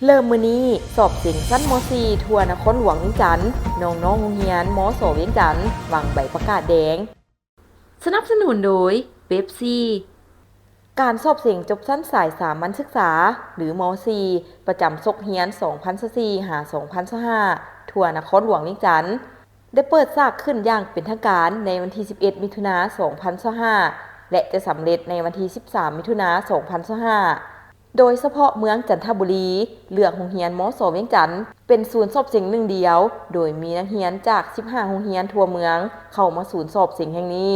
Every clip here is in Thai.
เริ่มมื้อนี้สอบเสียงชั้นม .4 ทั่วนครหลวงเวียงจันทน์น้องๆโรงเรียนมโสเวียงจันทน์วางใบประกาศแดงสนับสนุนโดยเป๊ปซี่การสอบเสียงจบชั้นสายสามัญศึกษาหรือม .4 ประจำศกเฮียน 2024 หา 2025ทั่วนครหลวงเวียงจันทน์ได้เปิดฉากขึ้นอย่างเป็นทางการในวันที่ 11 มิถุนายน 2025และจะสำเร็จในวันที่ 13 มิถุนายน 2025โดยเฉพาะเมืองจันทบุรีเลือกโรงเรียนมโสเวียงจันทน์เป็นศูนย์สอบเสียงหนึ่งเดียวโดยมีนักเรียนจาก15โรงเรียนทั่วเมืองเข้ามาศูนย์สอบเสียงแห่งนี้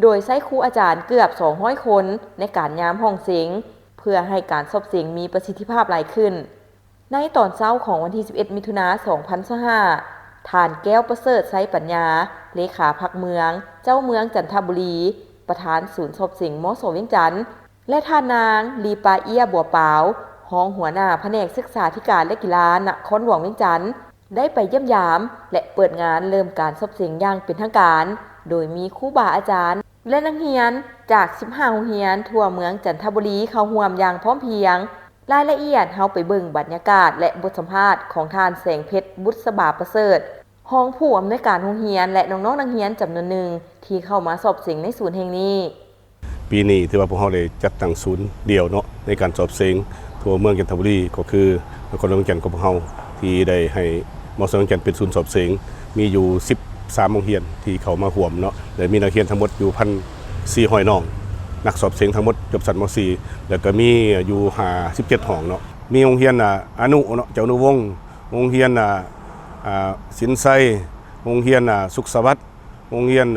โดยใช้ครูอาจารย์เกือบ200คนในการยามห้องเสียงเพื่อให้การสอบเสียงมีประสิทธิภาพหลายขึ้นในตอนเช้าของวันที่ 11 มิถุนายน 2025ท่านแก้วประเสริฐไซปัญญาเลขาพรรคเมืองเจ้าเมืองจันทบุรีประธานศูนย์สอบเสียงมโสเวียงจันทน์และท่านางลีปาเอียบัวเปาวรองหัวหน้าแผนกศึกษาธิการและกีฬานครหลวงเวียงจันทน์ได้ไปเยี่ยมยามและเปิดงานเริ่มการสอบเสียงอย่างเป็นทางการโดยมีครูบาอาจารย์และนักเรียนจาก15โรงเรียนทั่วเมืองจันทบุรีเข้าร่วมอย่างพร้อมเพรียงรายละเอียดเฮาไปเบิ่งบรรยากาศและบทสัมภาษณ์ของท่านแสงเพชรบุษบาประเสริฐรองผู้อำนวยการโรงเรียนและน้องๆนักเรียนจำนวนหนึ่งที่เข้ามาสอบเสียงในศูนย์แห่งนี้ปีนี้ถือว่าพวกเราได้จัดตั้งศูนย์เดียวเนาะในการสอบเสียงทั่วเมืองจันทบุรีก็คือนครหลวงเวียงจันทน์ของพวกเราที่ได้ให้มอสเวียงจันทน์เป็นศูนย์สอบเสียงมีอยู่13โรงเรียนที่เข้ามาร่วมเนาะและมีนักเรียนทั้งหมดอยู่1,400น้องนักสอบเสียงทั้งหมดจบชั้นม .4 แล้วก็มีอยู่57ห้องเนาะมีโรงเรียนอนุเนาะเจ้าอนุวงศ์โรงเรียนสินไซโรงเรียนสุขสวัสดิ์โรงเรียน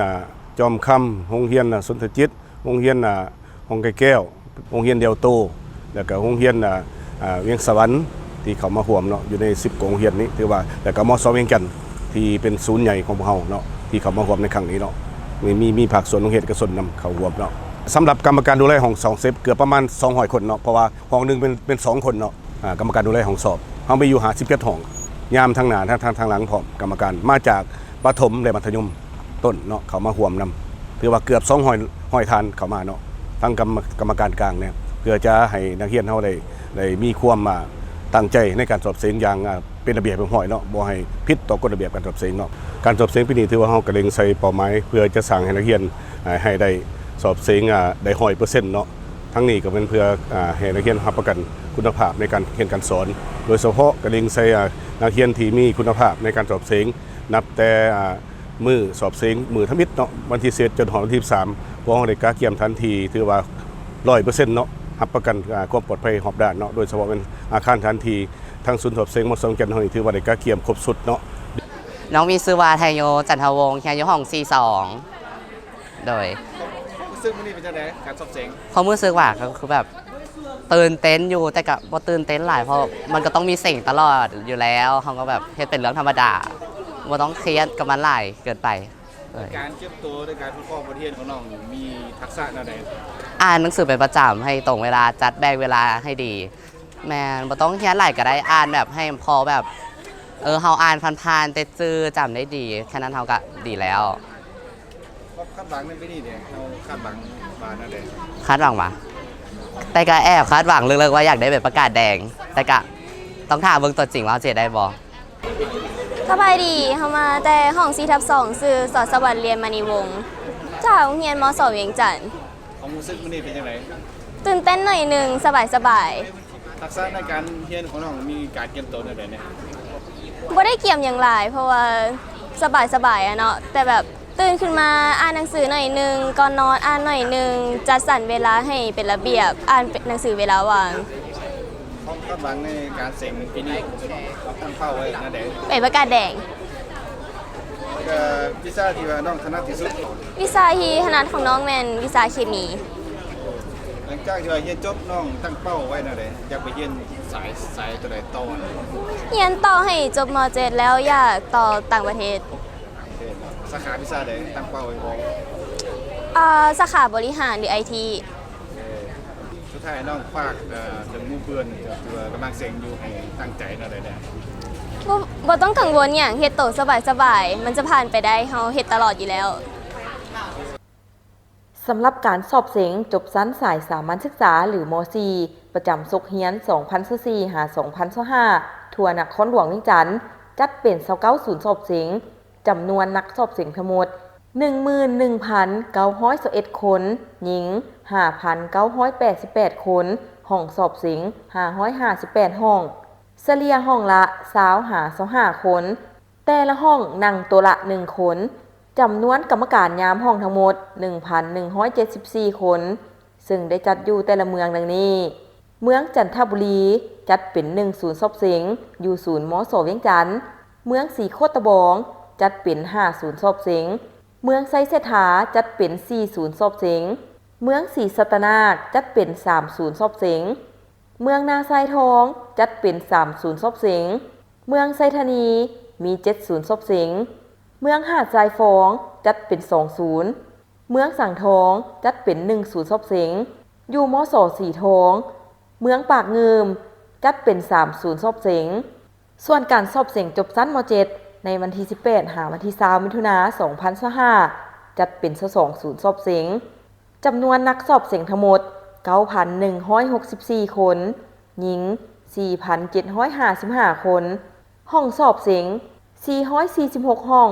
จอมคำโรงเรียนสนทจิตโรงเรียนห้องไก่แก้วโรงเรียนเดียวโตแล้วก็โรงเรียนเวียงสวรรค์ที่เขามาร่วมเนาะอยู่ใน10โรงเรียนนี้ถือว่าแล้วก็มสเวียงจันทน์ที่เป็นศูนย์ใหญ่ของพวกเราเนาะที่เขามาร่วมในครั้งนี้เนาะมีภาคส่วนโรงเรียนเอกชนนำเข้าร่วมเนาะสำหรับกรรมการดูแลห้อง2เซฟเกือบประมาณ200คนเนาะเพราะว่าห้องนึงเป็น2คนเนาะกรรมการดูแลห้องสอบเฮาไปอยู่17ห้องยามทางหน้าทางหลังพร้อมกรรมการมาจากประถมและมัธยมต้นเนาะเขามาร่วมนำถือว่าเกือบ200ทานเข้ามาเนาะทั้งกรรมการกลางเนี่ยเพื่อจะให้นักเรียนเฮาได้มีความตั้งใจในการสอบเสียงอย่างเป็นระเบียบเรียบร้อยเนาะบ่ให้ผิดต่อกฎระเบียบการสอบเสียงเนาะการสอบเสียงปีนี้ถือว่าเฮากระเล็งใส่เป้าหมายเพื่อจะสร้างให้นักเรียนให้ได้สอบเสียงได้100%เนาะทั้งนี้ก็เป็นเพื่อให้นักเรียนรับประกันคุณภาพในการเรียนการสอนโดยเฉพาะกระเล็งใส่นักเรียนที่มีคุณภาพในการสอบเสียงนับแต่มือสอบเสียงมือทมิตเนาะวันที่7จนถึงวันที่13พวกเราได้กาเกียมทันทีถือว่า 100% เนาะรับประกันความปลอดภัยรอบด้านเนาะโดยเฉพาะเป็นอาคารทันทีทั้งศูนย์สอบเสียงมสเวียงจันทน์เฮานี่ถือว่าได้กาเกียมครบสุดเนาะน้องมีซื้อว่าไทยโยจันทวงศ์เฮียโยห้อง42โดยซึ่งมันนี่เป็นจังได๋การสอบเสียงเขามือซื้อว่าก็คือแบบตื่นเต้นอยู่แต่ก็บ่ตื่นเต้นหลายเพราะมันก็ต้องมีเสียงตลอดอยู่แล้วเขาก็แบบเฮ็ดเป็นเรื่องธรรมดาบ่ต้องเครียดกับมันหลายเกินไปการเก็บตัวในการวิเคราะห์บทเรียนของน้องมีทักษะแนวใดอ่านหนังสือเป็นประจำให้ตรงเวลาจัดแบ่งเวลาให้ดีแม่นบ่ต้องเครียดหลายก็ได้อ่านแบบให้พอแบบเฮาอ่านผ่านๆแต่จื้อจำได้ดีแค่นั้นเฮาก็ดีแล้วคาดหวังในปีนี้เนี่ยเฮาคาดหวังว่าแนวใดคาดหวังว่าแต่ก็แอบคาดหวังลึกๆว่าอยากได้แบบประกาศแดงแต่ก็ต้องถามเบิ่งตัวจริงว่าจะได้บ่สบายดีเฮามาแต่ห้อง4/2ชื่อสอดสวัสดิ์เรียนมณีวงศ์จากโรงเรียนมสเวียงจันทน์ความรู้สึกมื้อนี้เป็นจังได๋ตื่นเต้นหน่อยนึงสบายทักษะในการเรียนของน้องมีการเก็บตัวแนวใดเนี่ยบ่ได้เกี่ยมหยังหลายเพราะว่าสบายอะเนาะแต่แบบตื่นขึ้นมาอ่านหนังสือหน่อยนึงก่อนนอนอ่านหน่อยนึงจัดสรรเวลาให้เป็นระเบียบอ่านหนังสือเวลาว่างความคาดหวังในการเสียงปีนี้ตั้งเป้าไว้แนวใดเป็นประกาศแดงวิชาที่ว่าน้องถนัดที่สุดวิชาที่ถนัดของน้องแม่นวิชาเคมีหลังจากที่ว่าเรียนจบน้องตั้งเป้าไว้แนวใดอยากไปเรียนสายตัวใดต่อเรียนต่อให้จบม.7 แล้วอยากต่อต่างประเทศสาขาวิชาใดตั้งเป้าไว้บ่สาขาบริหารหรือ IT สุดท้ายน้องฝากถึงหมู่เพื่อนที่ว่ากำลังเสียงอยู่ให้ตั้งใจแนวใดแน่บ่ต้องกังวลหยังเฮ็ดโตสบายมันจะผ่านไปได้เฮาเฮ็ดตลอดอยู่แล้วสำหรับการสอบเสียงจบชั้นสายสามัญศึกษาหรือม .4 ป ประจำศกเฮียน 2024 หา 2025 ทั่วนครหลวงเวียงจันทน์จัดเป็น29ศูนย์สอบเสียงจำนวนนักสอบเสียงทั้งหมด 11,921 คนหญิง 5,988 คนห้องสอบเสียง558 ห้องเฉลี่ยห้องละ25คนแต่ละห้องนั่งตัวละ1คนจำนวนกรรมการยามห้องทั้งหมด 1,174 คนซึ่งได้จัดอยู่แต่ละเมืองดังนี้เมืองจันทบุรีจัดเป็น1ศูนย์สอบเสียงอยู่ศูนย์มส.เวียงจันทน์เมืองศรีโคตรบองจัดเป็น5ศูนย์สอบเสียงเมืองไซเสถาจัดเป็น4ศูนย์สอบเสียงเมืองศรีสัตนาคจัดเป็น3ศูนย์สอบเสียงเมืองนาไซทองจัดเป็น3ศูนย์สอบเสียงเมืองไซธานีมี7ศูนย์สอบเสียงเมืองหาดทรายฟองจัดเป็น2ศูนย์เมืองสังทองจัดเป็น1ศูนย์สอบเสียงอยู่มส.สีทองเมืองปากเงิมจัดเป็น3ศูนย์สอบเสียงส่วนการสอบเสียงจบชั้นม.7 ในวันที่18หาวันที่20มิถุนายน 2025จัดเป็น2ศูนย์สอบเสียงจำนวนนักสอบเสียงทั้งหมด 9,164 คนหญิง 4,755 คนห้องสอบเสียง446 ห้อง